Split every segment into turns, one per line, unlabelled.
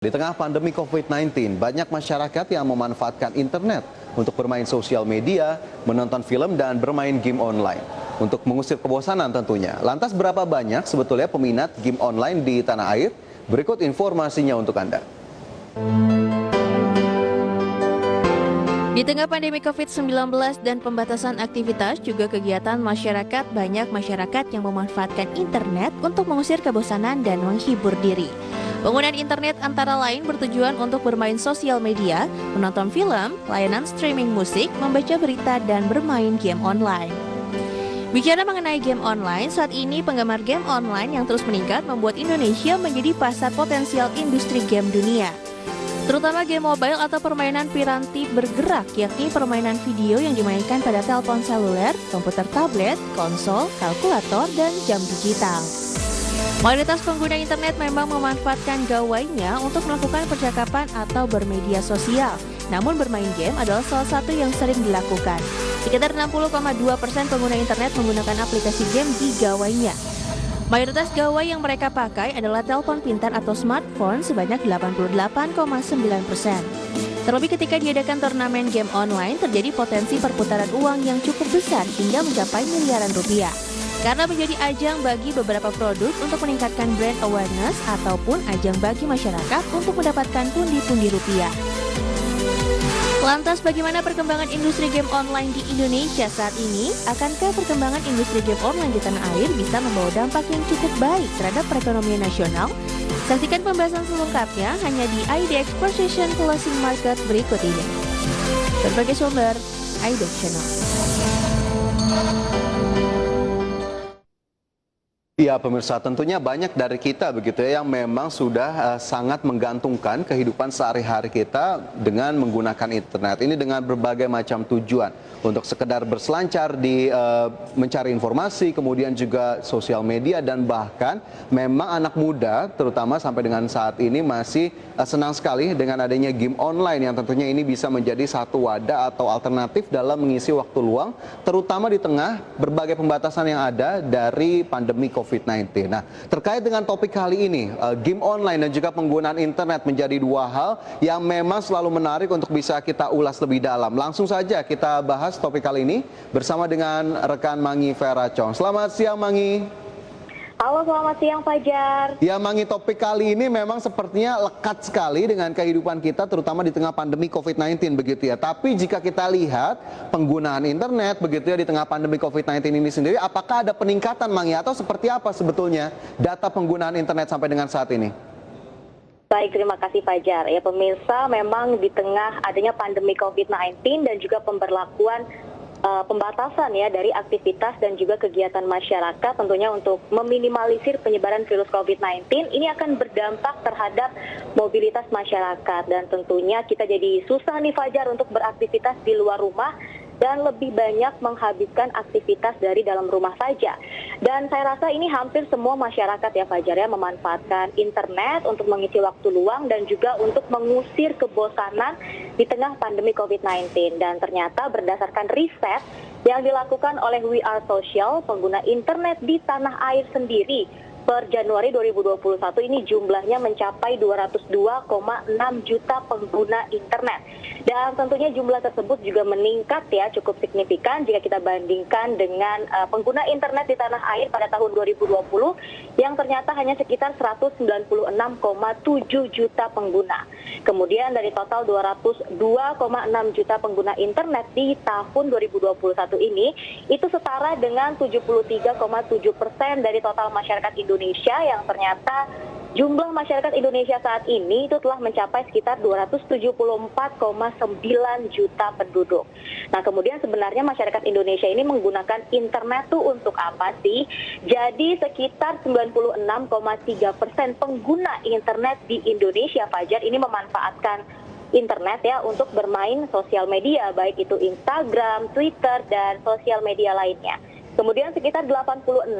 Di tengah pandemi COVID-19, banyak masyarakat yang memanfaatkan internet untuk bermain sosial media, menonton film, dan bermain game online. Untuk mengusir kebosanan tentunya. Lantas berapa banyak sebetulnya peminat game online di tanah air? Berikut informasinya untuk Anda.
Di tengah pandemi COVID-19 dan pembatasan aktivitas, juga kegiatan masyarakat, banyak masyarakat yang memanfaatkan internet untuk mengusir kebosanan dan menghibur diri. Penggunaan internet antara lain bertujuan untuk bermain sosial media, menonton film, layanan streaming musik, membaca berita, dan bermain game online. Bicara mengenai game online, saat ini penggemar game online yang terus meningkat membuat Indonesia menjadi pasar potensial industri game dunia. Terutama game mobile atau permainan piranti bergerak, yakni permainan video yang dimainkan pada telepon seluler, komputer tablet, konsol, kalkulator, dan jam digital. Mayoritas pengguna internet memang memanfaatkan gawainya untuk melakukan percakapan atau bermedia sosial. Namun bermain game adalah salah satu yang sering dilakukan. Sekitar 60,2% pengguna internet menggunakan aplikasi game di gawainya. Mayoritas gawai yang mereka pakai adalah telepon pintar atau smartphone sebanyak 88,9%. Terlebih ketika diadakan turnamen game online, terjadi potensi perputaran uang yang cukup besar hingga mencapai miliaran rupiah. Karena menjadi ajang bagi beberapa produk untuk meningkatkan brand awareness ataupun ajang bagi masyarakat untuk mendapatkan pundi-pundi rupiah. Lantas bagaimana perkembangan industri game online di Indonesia saat ini? Akankah perkembangan industri game online di tanah air bisa membawa dampak yang cukup baik terhadap perekonomian nasional? Saksikan pembahasan selengkapnya hanya di IDX Precision Closing Market berikut ini. Berbagai sumber, IDX Channel.
Ya pemirsa, tentunya banyak dari kita begitu ya yang memang sudah sangat menggantungkan kehidupan sehari-hari kita dengan menggunakan internet. Ini dengan berbagai macam tujuan untuk sekedar berselancar di mencari informasi, kemudian juga sosial media, dan bahkan memang anak muda terutama sampai dengan saat ini masih senang sekali dengan adanya game online yang tentunya ini bisa menjadi satu wadah atau alternatif dalam mengisi waktu luang, terutama di tengah berbagai pembatasan yang ada dari pandemi COVID-19. Nah, terkait dengan topik kali ini, game online dan juga penggunaan internet menjadi dua hal yang memang selalu menarik untuk bisa kita ulas lebih dalam. Langsung saja kita bahas topik kali ini bersama dengan rekan Mangi Vera Chong. Selamat siang, Mangi.
Halo, selamat siang Fajar.
Ya, Mangi, topik kali ini memang sepertinya lekat sekali dengan kehidupan kita, terutama di tengah pandemi COVID-19 begitu ya. Tapi jika kita lihat penggunaan internet begitu ya di tengah pandemi COVID-19 ini sendiri, apakah ada peningkatan, Mangi, atau seperti apa sebetulnya data penggunaan internet sampai dengan saat ini?
Baik, terima kasih Fajar. Ya pemirsa, memang di tengah adanya pandemi COVID-19 dan juga pemberlakuan pembatasan ya dari aktivitas dan juga kegiatan masyarakat tentunya untuk meminimalisir penyebaran virus COVID-19, ini akan berdampak terhadap mobilitas masyarakat dan tentunya kita jadi susah nih Fajar untuk beraktivitas di luar rumah dan lebih banyak menghabiskan aktivitas dari dalam rumah saja. Dan saya rasa ini hampir semua masyarakat ya Fajar ya memanfaatkan internet untuk mengisi waktu luang dan juga untuk mengusir kebosanan di tengah pandemi COVID-19. Dan ternyata berdasarkan riset yang dilakukan oleh We Are Social, pengguna internet di tanah air sendiri per Januari 2021 ini jumlahnya mencapai 202,6 juta pengguna internet. Dan tentunya jumlah tersebut juga meningkat ya cukup signifikan jika kita bandingkan dengan pengguna internet di tanah air pada tahun 2020 yang ternyata hanya sekitar 196,7 juta pengguna. Kemudian dari total 202,6 juta pengguna internet di tahun 2021 ini, itu setara dengan 73,7% dari total masyarakat Indonesia yang ternyata jumlah masyarakat Indonesia saat ini itu telah mencapai sekitar 274,9 juta penduduk. Nah, kemudian sebenarnya masyarakat Indonesia ini menggunakan internet tuh untuk apa sih? Jadi sekitar 96,3% pengguna internet di Indonesia, Fajar, ini memanfaatkan internet ya untuk bermain sosial media, baik itu Instagram, Twitter, dan sosial media lainnya. Kemudian sekitar 86,2%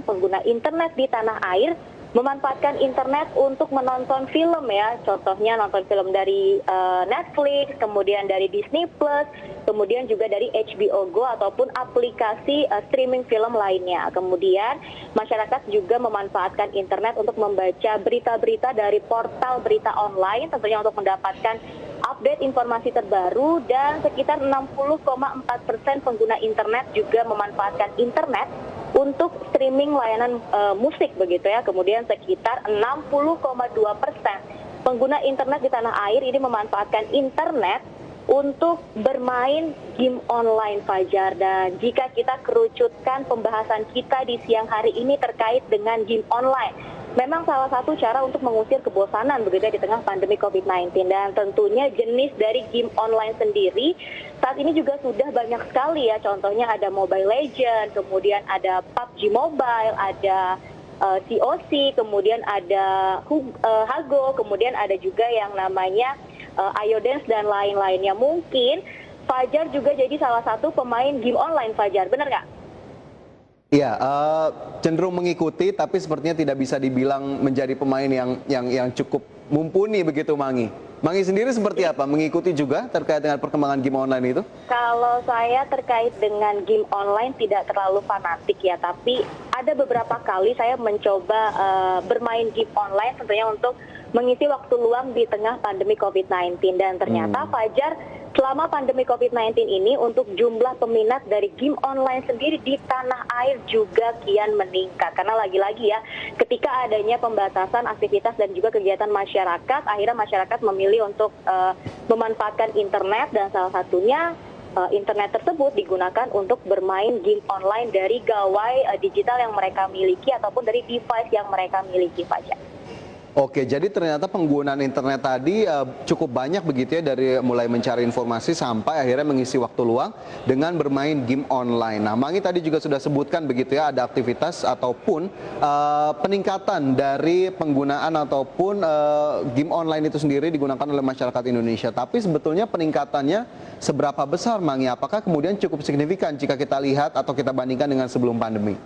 pengguna internet di tanah air memanfaatkan internet untuk menonton film ya, contohnya nonton film dari Netflix, kemudian dari Disney Plus, kemudian juga dari HBO Go ataupun aplikasi streaming film lainnya. Kemudian masyarakat juga memanfaatkan internet untuk membaca berita-berita dari portal berita online, tentunya untuk mendapatkan update informasi terbaru, dan sekitar 60,4% pengguna internet juga memanfaatkan internet untuk streaming layanan musik begitu ya. Kemudian sekitar 60,2% pengguna internet di tanah air ini memanfaatkan internet untuk bermain game online, Fajar. Dan jika kita kerucutkan pembahasan kita di siang hari ini terkait dengan game online, memang salah satu cara untuk mengusir kebosanan begitu ya di tengah pandemi COVID-19. Dan tentunya jenis dari game online sendiri saat ini juga sudah banyak sekali ya. Contohnya ada Mobile Legends, kemudian ada PUBG Mobile, ada COC, kemudian ada Hago, kemudian ada juga yang namanya Ayo Dance dan lain-lainnya. Mungkin Fajar juga jadi salah satu pemain game online, Fajar, benar nggak?
Iya, cenderung mengikuti, tapi sepertinya tidak bisa dibilang menjadi pemain yang cukup mumpuni begitu, Mangi. Mangi sendiri seperti apa? Mengikuti juga terkait dengan perkembangan game online itu?
Kalau saya terkait dengan game online tidak terlalu fanatik ya, tapi ada beberapa kali saya mencoba bermain game online tentunya untuk mengisi waktu luang di tengah pandemi COVID-19. Dan ternyata Fajar, selama pandemi COVID-19 ini untuk jumlah peminat dari game online sendiri di tanah air juga kian meningkat. Karena lagi-lagi ya, ketika adanya pembatasan aktivitas dan juga kegiatan masyarakat, akhirnya masyarakat memilih untuk memanfaatkan internet, dan salah satunya internet tersebut digunakan untuk bermain game online dari gawai digital yang mereka miliki ataupun dari device yang mereka miliki, Fajar.
Oke, jadi ternyata penggunaan internet tadi cukup banyak begitu ya, dari mulai mencari informasi sampai akhirnya mengisi waktu luang dengan bermain game online. Nah, Mangi tadi juga sudah sebutkan begitu ya, ada aktivitas ataupun peningkatan dari penggunaan ataupun game online itu sendiri digunakan oleh masyarakat Indonesia. Tapi sebetulnya peningkatannya seberapa besar, Mangi? Apakah kemudian cukup signifikan jika kita lihat atau kita bandingkan dengan sebelum pandemi?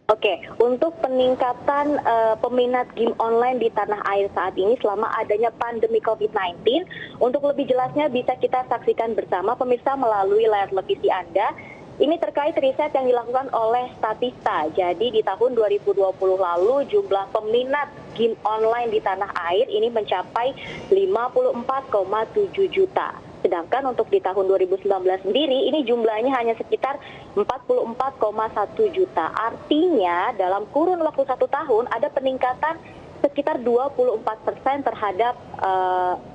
Oke, untuk peningkatan peminat game online di tanah air saat ini selama adanya pandemi COVID-19, untuk lebih jelasnya bisa kita saksikan bersama pemirsa melalui layar televisi Anda. Ini terkait riset yang dilakukan oleh Statista. Jadi di tahun 2020 lalu jumlah peminat game online di tanah air ini mencapai 54,7 juta. Sedangkan untuk di tahun 2019 sendiri ini jumlahnya hanya sekitar 44,1 juta. Artinya dalam kurun waktu 1 tahun ada peningkatan sekitar 24% terhadap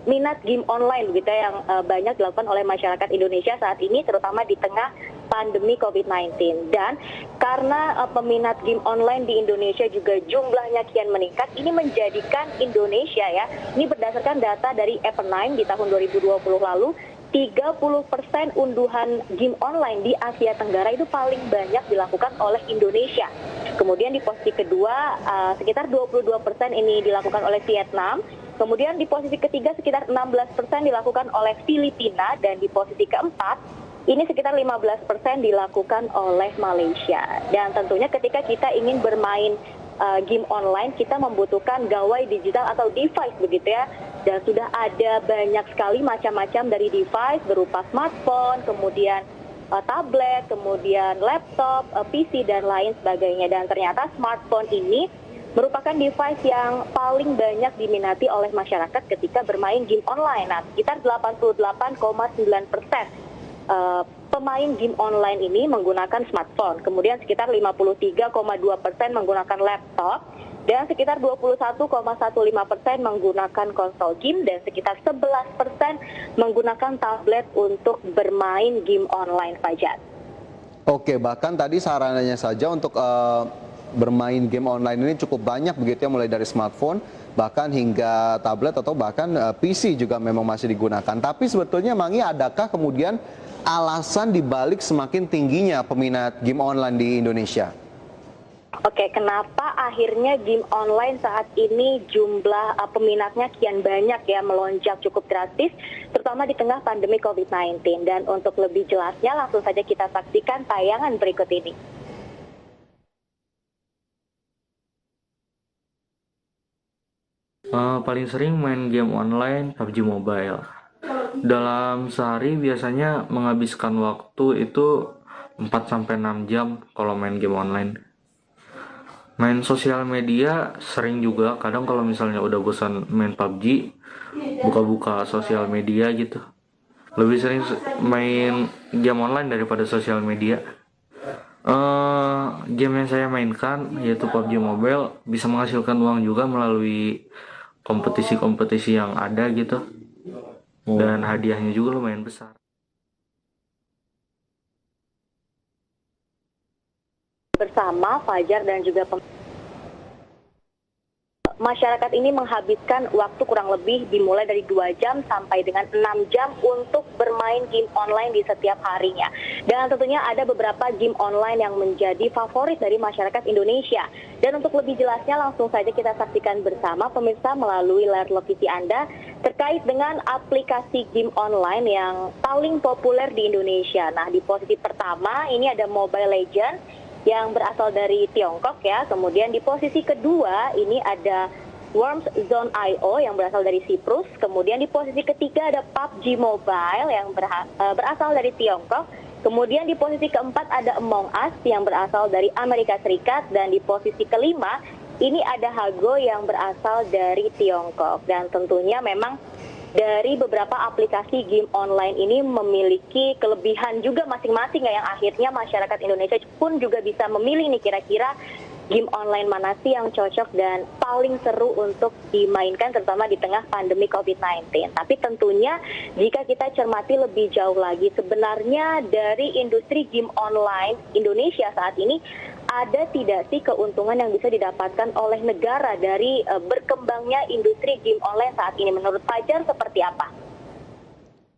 minat game online gitu ya, yang banyak dilakukan oleh masyarakat Indonesia saat ini, terutama di tengah pandemi COVID-19. Dan karena peminat game online di Indonesia juga jumlahnya kian meningkat, ini menjadikan Indonesia ya, ini berdasarkan data dari Epernine di tahun 2020 lalu, 30% unduhan game online di Asia Tenggara itu paling banyak dilakukan oleh Indonesia. Kemudian di posisi kedua sekitar 22% ini dilakukan oleh Vietnam. Kemudian di posisi ketiga sekitar 16% dilakukan oleh Filipina, dan di posisi keempat ini sekitar 15% dilakukan oleh Malaysia. Dan tentunya ketika kita ingin bermain game online, kita membutuhkan gawai digital atau device begitu ya. Dan sudah ada banyak sekali macam-macam dari device berupa smartphone, kemudian tablet, kemudian laptop, PC, dan lain sebagainya. Dan ternyata smartphone ini merupakan device yang paling banyak diminati oleh masyarakat ketika bermain game online. Nah, sekitar 88,9% pemain game online ini menggunakan smartphone, kemudian sekitar 53,2% menggunakan laptop, dan sekitar 21,15% menggunakan konsol game, dan sekitar 11% menggunakan tablet untuk bermain game online, Fajar.
Oke, bahkan tadi sarannya saja untuk bermain game online ini cukup banyak begitu ya, mulai dari smartphone bahkan hingga tablet atau bahkan PC juga memang masih digunakan. Tapi sebetulnya Mangi, adakah kemudian alasan dibalik semakin tingginya peminat game online di Indonesia?
Oke, kenapa akhirnya game online saat ini jumlah peminatnya kian banyak ya, melonjak cukup drastis, terutama di tengah pandemi COVID-19. Dan untuk lebih jelasnya langsung saja kita saksikan tayangan berikut ini.
Paling sering main game online PUBG Mobile. Dalam sehari biasanya menghabiskan waktu itu 4 sampai 6 jam kalau main game online. Main sosial media sering juga, kadang kalau misalnya udah bosan main PUBG, buka-buka sosial media gitu. Lebih sering main game online daripada sosial media. Game yang saya mainkan yaitu PUBG Mobile bisa menghasilkan uang juga melalui kompetisi-kompetisi yang ada gitu. Dan hadiahnya juga lumayan besar.
Bersama Fajar dan juga masyarakat ini menghabiskan waktu kurang lebih dimulai dari 2 jam sampai dengan 6 jam untuk bermain game online di setiap harinya. Dan tentunya ada beberapa game online yang menjadi favorit dari masyarakat Indonesia. Dan untuk lebih jelasnya langsung saja kita saksikan bersama pemirsa melalui layar televisi Anda terkait dengan aplikasi game online yang paling populer di Indonesia. Nah, di posisi pertama ini ada Mobile Legends yang berasal dari Tiongkok ya. Kemudian di posisi kedua ini ada Worms Zone.io yang berasal dari Siprus. Kemudian di posisi ketiga ada PUBG Mobile yang berasal dari Tiongkok. Kemudian di posisi keempat ada Among Us yang berasal dari Amerika Serikat. Dan di posisi kelima ini ada Hago yang berasal dari Tiongkok. Dan tentunya memang dari beberapa aplikasi game online ini memiliki kelebihan juga masing-masing ya, yang akhirnya masyarakat Indonesia pun juga bisa memilih nih kira-kira game online mana sih yang cocok dan paling seru untuk dimainkan terutama di tengah pandemi COVID-19. Tapi tentunya jika kita cermati lebih jauh lagi, sebenarnya dari industri game online Indonesia saat ini ada tidak sih keuntungan yang bisa didapatkan oleh negara dari berkembangnya industri game online saat ini? Menurut Fajar seperti apa?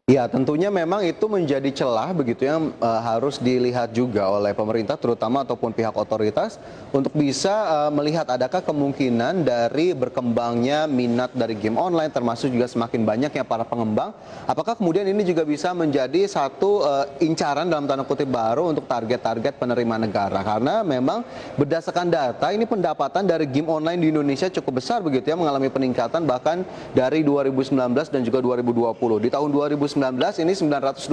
Ya, tentunya memang itu menjadi celah begitu yang harus dilihat juga oleh pemerintah terutama ataupun pihak otoritas untuk bisa melihat adakah kemungkinan dari berkembangnya minat dari game online termasuk juga semakin banyaknya para pengembang. Apakah kemudian ini juga bisa menjadi satu incaran dalam tanda kutip baru untuk target-target penerima negara, karena memang berdasarkan data ini pendapatan dari game online di Indonesia cukup besar begitu ya, mengalami peningkatan bahkan dari 2019 dan juga 2020. Di tahun 2019 ini 982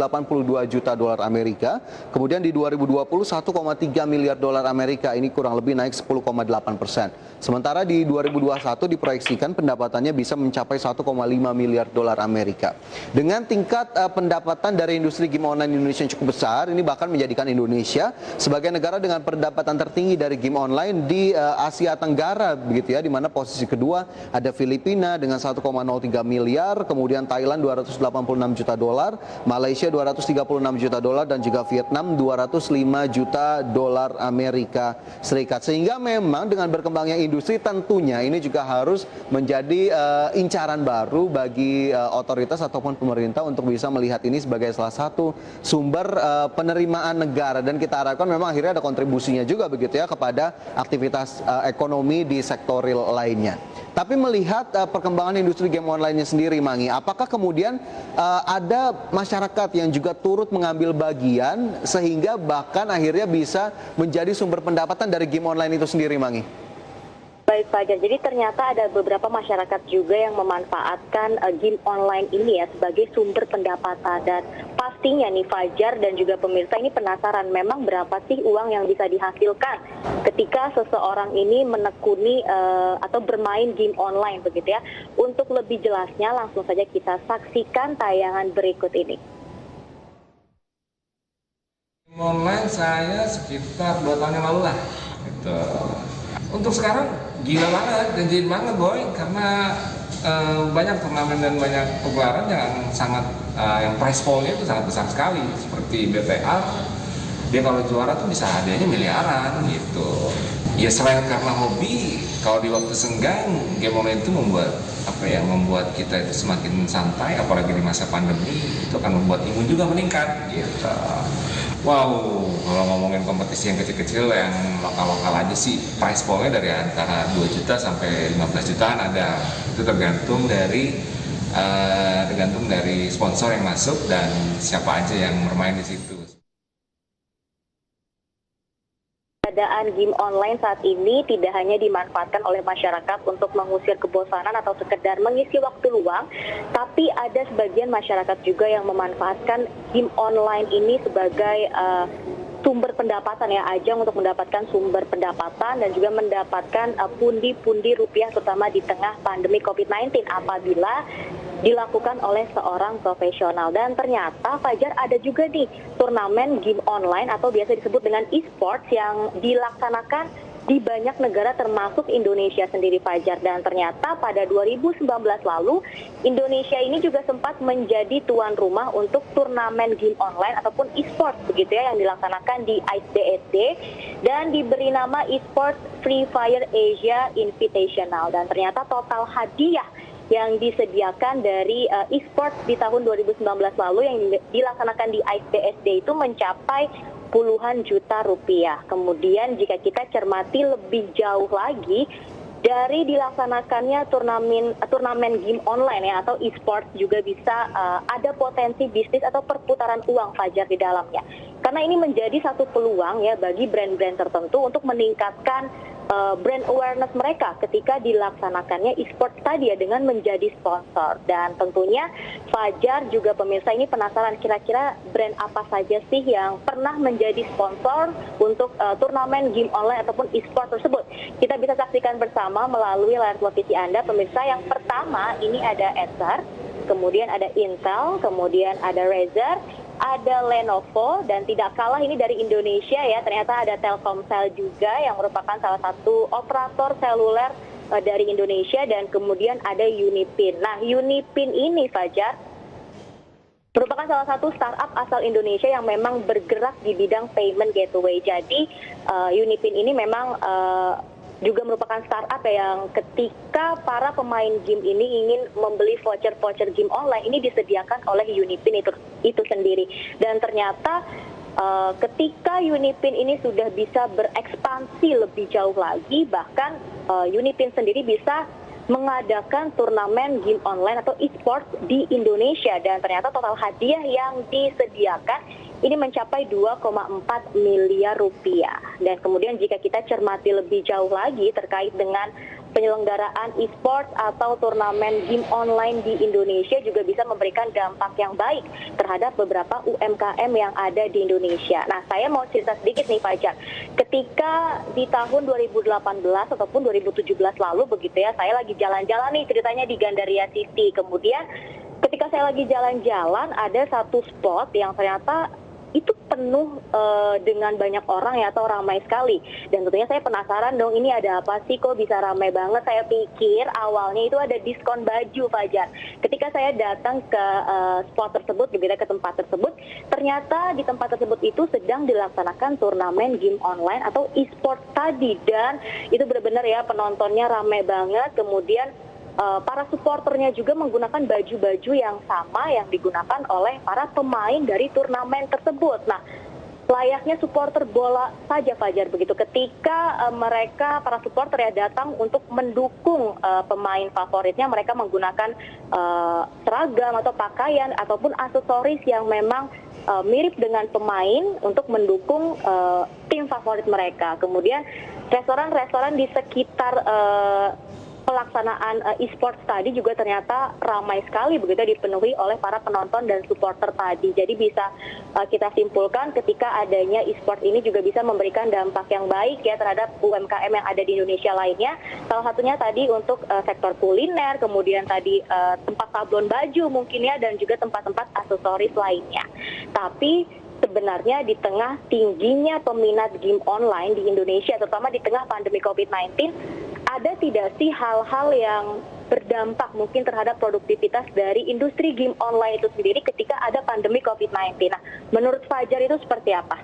juta dolar Amerika, kemudian di 2020 1,3 miliar dolar Amerika, ini kurang lebih naik 10,8%. Sementara di 2021 diproyeksikan pendapatannya bisa mencapai 1,5 miliar dolar Amerika. Dengan tingkat pendapatan dari industri game online Indonesia yang cukup besar, ini bahkan menjadikan Indonesia sebagai negara dengan pendapatan tertinggi dari game online di Asia Tenggara begitu ya, di mana posisi kedua ada Filipina dengan 1,03 miliar, kemudian Thailand 286 juta dolar, Malaysia 236 juta dolar, dan juga Vietnam 205 juta dolar Amerika Serikat. Sehingga memang dengan berkembangnya industri tentunya ini juga harus menjadi incaran baru bagi otoritas ataupun pemerintah untuk bisa melihat ini sebagai salah satu sumber penerimaan negara, dan kita harapkan memang akhirnya ada kontribusinya juga begitu ya kepada aktivitas ekonomi di sektor real lainnya. Tapi melihat perkembangan industri game online-nya sendiri, Mangi, apakah kemudian ada masyarakat yang juga turut mengambil bagian sehingga bahkan akhirnya bisa menjadi sumber pendapatan dari game online itu sendiri, Mangi?
Baik Fajar, jadi ternyata ada beberapa masyarakat juga yang memanfaatkan game online ini ya sebagai sumber pendapatan. Dan pastinya nih Fajar dan juga pemirsa ini penasaran memang berapa sih uang yang bisa dihasilkan ketika seseorang ini menekuni atau bermain game online begitu ya. Untuk lebih jelasnya langsung saja kita saksikan tayangan berikut ini.
Online saya sekitar 2 tahun yang lalu lah gitu. Untuk sekarang gila banget, janjiin banget boy, karena banyak turnamen dan banyak pegelaran yang sangat yang prize pool-nya itu sangat besar sekali. Seperti BTR, dia kalau juara tuh bisa hadiahnya miliaran gitu. Ya selain karena hobi, kalau di waktu senggang game online itu membuat kita itu semakin santai, apalagi di masa pandemi itu akan membuat imun juga meningkat gitu. Wow, kalau ngomongin kompetisi yang kecil-kecil yang lokal-lokal aja sih, prize pool-nya dari antara 2 juta sampai 15 jutaan ada. Itu tergantung dari sponsor yang masuk dan siapa aja yang bermain di situ.
keberadaan game online saat ini tidak hanya dimanfaatkan oleh masyarakat untuk mengusir kebosanan atau sekedar mengisi waktu luang, tapi ada sebagian masyarakat juga yang memanfaatkan game online ini sebagai sumber pendapatan ya, ajang untuk mendapatkan sumber pendapatan dan juga mendapatkan pundi-pundi rupiah terutama di tengah pandemi COVID-19 apabila dilakukan oleh seorang profesional. Dan ternyata Fajar ada juga nih turnamen game online atau biasa disebut dengan e-sports yang dilaksanakan di banyak negara termasuk Indonesia sendiri Fajar. Dan ternyata pada 2019 lalu Indonesia ini juga sempat menjadi tuan rumah untuk turnamen game online ataupun e-sports begitu ya yang dilaksanakan di ISDSD dan diberi nama e-sports Free Fire Asia Invitational. Dan ternyata total hadiah yang disediakan dari e-sports di tahun 2019 lalu yang dilaksanakan di ISDSD itu mencapai puluhan juta rupiah. Kemudian jika kita cermati lebih jauh lagi dari dilaksanakannya turnamen game online ya atau e-sports juga bisa ada potensi bisnis atau perputaran uang Fajar di dalamnya. Karena ini menjadi satu peluang ya bagi brand-brand tertentu untuk meningkatkan brand awareness mereka ketika dilaksanakannya e-sports tadi ya dengan menjadi sponsor. Dan tentunya Fajar juga pemirsa ini penasaran kira-kira brand apa saja sih yang pernah menjadi sponsor untuk turnamen game online ataupun e-sports tersebut. Kita bisa saksikan bersama melalui layar televisi Anda pemirsa. Yang pertama ini ada Acer, kemudian ada Intel, kemudian ada Razer, ada Lenovo, dan tidak kalah ini dari Indonesia ya, ternyata ada Telkomsel juga yang merupakan salah satu operator seluler dari Indonesia, dan kemudian ada Unipin. Nah, Unipin ini Fajar merupakan salah satu startup asal Indonesia yang memang bergerak di bidang payment gateway. Jadi Unipin ini memang juga merupakan startup yang ketika para pemain game ini ingin membeli voucher-voucher game online ini disediakan oleh Unipin itu sendiri. Dan ternyata ketika Unipin ini sudah bisa berekspansi lebih jauh lagi, bahkan Unipin sendiri bisa mengadakan turnamen game online atau e-sports di Indonesia. Dan ternyata total hadiah yang disediakan ini mencapai 2,4 miliar rupiah. Dan kemudian jika kita cermati lebih jauh lagi terkait dengan penyelenggaraan e-sports atau turnamen game online di Indonesia juga bisa memberikan dampak yang baik terhadap beberapa UMKM yang ada di Indonesia. Nah, saya mau cerita sedikit nih Fajar. Ketika di tahun 2018 ataupun 2017 lalu begitu ya, saya lagi jalan-jalan nih ceritanya di Gandaria City. Kemudian ketika saya lagi jalan-jalan ada satu spot yang ternyata itu penuh dengan banyak orang ya atau ramai sekali. Dan tentunya saya penasaran dong, ini ada apa sih kok bisa ramai banget. Saya pikir awalnya itu ada diskon baju Fajar. Ketika saya datang ke spot tersebut, begitu ke tempat tersebut, ternyata di tempat tersebut itu sedang dilaksanakan turnamen game online atau e-sport tadi. Dan itu benar-benar ya penontonnya ramai banget. Kemudian para supporternya juga menggunakan baju-baju yang sama yang digunakan oleh para pemain dari turnamen tersebut. Nah, layaknya supporter bola saja Fajar begitu. Ketika mereka para supporter ya datang untuk mendukung pemain favoritnya, mereka menggunakan seragam atau pakaian ataupun aksesoris yang memang mirip dengan pemain untuk mendukung tim favorit mereka. Kemudian restoran-restoran di sekitar pelaksanaan e-sports tadi juga ternyata ramai sekali begitu dipenuhi oleh para penonton dan supporter tadi. Jadi bisa kita simpulkan ketika adanya e-sports ini juga bisa memberikan dampak yang baik ya terhadap UMKM yang ada di Indonesia lainnya. Salah satunya tadi untuk sektor kuliner, kemudian tadi tempat sablon baju mungkin ya, dan juga tempat-tempat aksesoris lainnya. Tapi sebenarnya di tengah tingginya peminat game online di Indonesia, terutama di tengah pandemi COVID-19, ada tidak sih hal-hal yang berdampak mungkin terhadap produktivitas dari industri game online itu sendiri ketika ada pandemi COVID-19? Nah, menurut Fajar itu seperti apa?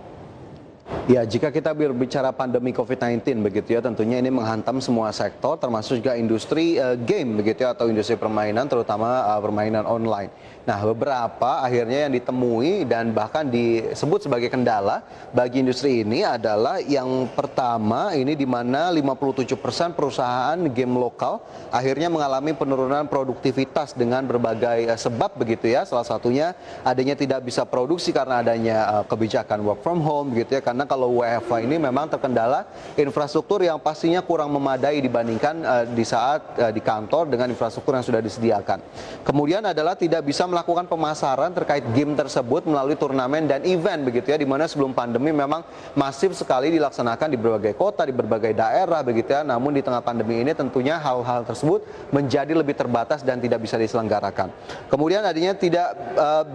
Ya, jika kita berbicara pandemi COVID-19 begitu ya, tentunya ini menghantam semua sektor termasuk juga industri game begitu ya, atau industri permainan, terutama permainan online. Nah, beberapa akhirnya yang ditemui dan bahkan disebut sebagai kendala bagi industri ini adalah yang pertama ini di mana 57% perusahaan game lokal akhirnya mengalami penurunan produktivitas dengan berbagai sebab begitu ya. Salah satunya adanya tidak bisa produksi karena adanya kebijakan work from home begitu ya, karena karena kalau WFH ini memang terkendala infrastruktur yang pastinya kurang memadai dibandingkan di saat di kantor dengan infrastruktur yang sudah disediakan. Kemudian adalah tidak bisa melakukan pemasaran terkait game tersebut melalui turnamen dan event begitu ya, di mana sebelum pandemi memang masif sekali dilaksanakan di berbagai kota, di berbagai daerah begitu ya. Namun di tengah pandemi ini tentunya hal-hal tersebut menjadi lebih terbatas dan tidak bisa diselenggarakan. Kemudian adanya tidak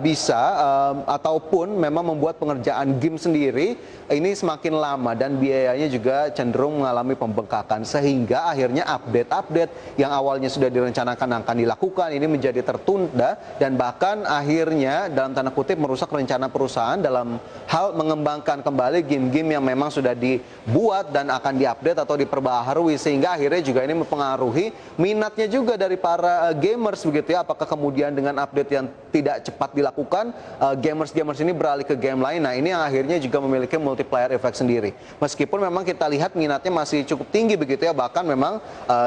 bisa ataupun memang membuat pengerjaan game sendiri ini semakin lama dan biayanya juga cenderung mengalami pembengkakan, sehingga akhirnya update-update yang awalnya sudah direncanakan akan dilakukan ini menjadi tertunda dan bahkan akhirnya dalam tanda kutip merusak rencana perusahaan dalam hal mengembangkan kembali game-game yang memang sudah dibuat dan akan diupdate atau diperbaharui, sehingga akhirnya juga ini mempengaruhi minatnya juga dari para gamers begitu ya. Apakah kemudian dengan update yang tidak cepat dilakukan, gamers-gamers ini beralih ke game lain. Nah, ini yang akhirnya juga memiliki multiplier effect sendiri. Meskipun memang kita lihat minatnya masih cukup tinggi begitu ya, bahkan memang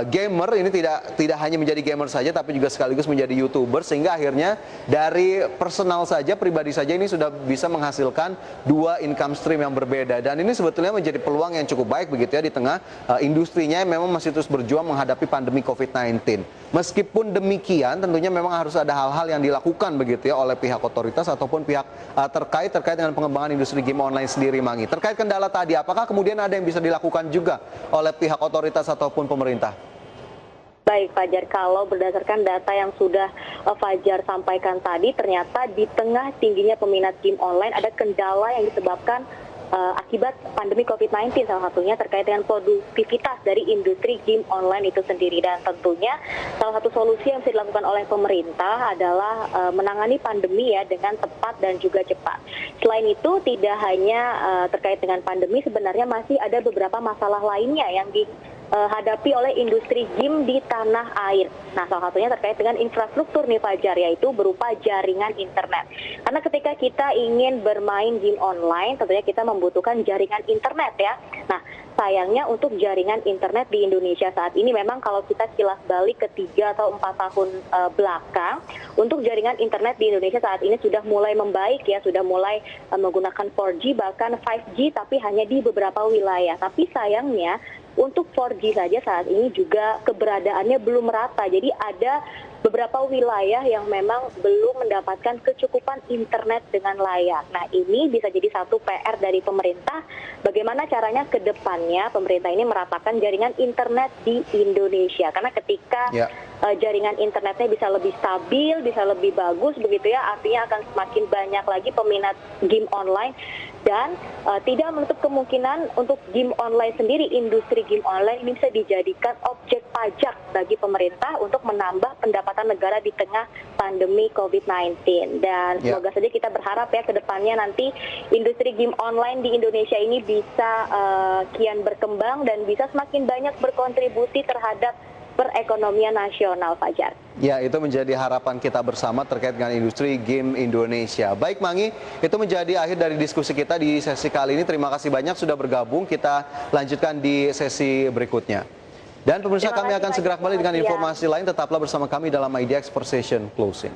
gamer ini tidak hanya menjadi gamer saja tapi juga sekaligus menjadi YouTuber, sehingga akhirnya dari personal saja, pribadi saja ini sudah bisa menghasilkan dua income stream yang berbeda, dan ini sebetulnya menjadi peluang yang cukup baik begitu ya di tengah industrinya yang memang masih terus berjuang menghadapi pandemi COVID-19. Meskipun demikian tentunya memang harus ada hal-hal yang dilakukan begitu ya oleh pihak otoritas ataupun pihak terkait dengan pengembangan industri game online sendiri, Mangi. Terkait kendala tadi, apakah kemudian ada yang bisa dilakukan juga oleh pihak otoritas ataupun pemerintah?
Baik Fajar, kalau berdasarkan data yang sudah Fajar sampaikan tadi, ternyata di tengah tingginya peminat game online ada kendala yang disebabkan akibat pandemi COVID-19, salah satunya terkait dengan produktivitas dari industri game online itu sendiri. Dan tentunya salah satu solusi yang bisa dilakukan oleh pemerintah adalah menangani pandemi ya dengan tepat dan juga cepat. Selain itu, tidak hanya terkait dengan pandemi, sebenarnya masih ada beberapa masalah lainnya yang dihadapi oleh industri game di tanah air. Nah, salah satunya terkait dengan infrastruktur nih Fajar, yaitu berupa jaringan internet. Karena ketika kita ingin bermain game online, tentunya kita membutuhkan jaringan internet ya. Nah, sayangnya untuk jaringan internet di Indonesia saat ini memang kalau kita kilas balik ke 3 atau 4 tahun belakang, untuk jaringan internet di Indonesia saat ini sudah mulai membaik ya, sudah mulai menggunakan 4G bahkan 5G, tapi hanya di beberapa wilayah. Tapi sayangnya untuk 4G saja saat ini juga keberadaannya belum merata. Jadi ada beberapa wilayah yang memang belum mendapatkan kecukupan internet dengan layak. Nah, ini bisa jadi satu PR dari pemerintah. Bagaimana caranya ke depannya pemerintah ini meratakan jaringan internet di Indonesia. Karena ketika jaringan internetnya bisa lebih stabil, bisa lebih bagus begitu ya, artinya akan semakin banyak lagi peminat game online. Dan tidak menutup kemungkinan untuk game online sendiri, industri game online ini bisa dijadikan objek pajak bagi pemerintah untuk menambah pendapatan negara di tengah pandemi COVID-19. Dan semoga saja kita berharap ya ke depannya nanti industri game online di Indonesia ini bisa kian berkembang dan bisa semakin banyak berkontribusi terhadap perekonomian nasional, Fajar.
Ya, itu menjadi harapan kita bersama terkait dengan industri game Indonesia. Baik, Mangi, itu menjadi akhir dari diskusi kita di sesi kali ini. Terima kasih banyak sudah bergabung. Kita lanjutkan di sesi berikutnya. Dan pemirsa, kami akan segera kembali dengan informasi lain. Tetaplah bersama kami dalam IDX Precision Closing.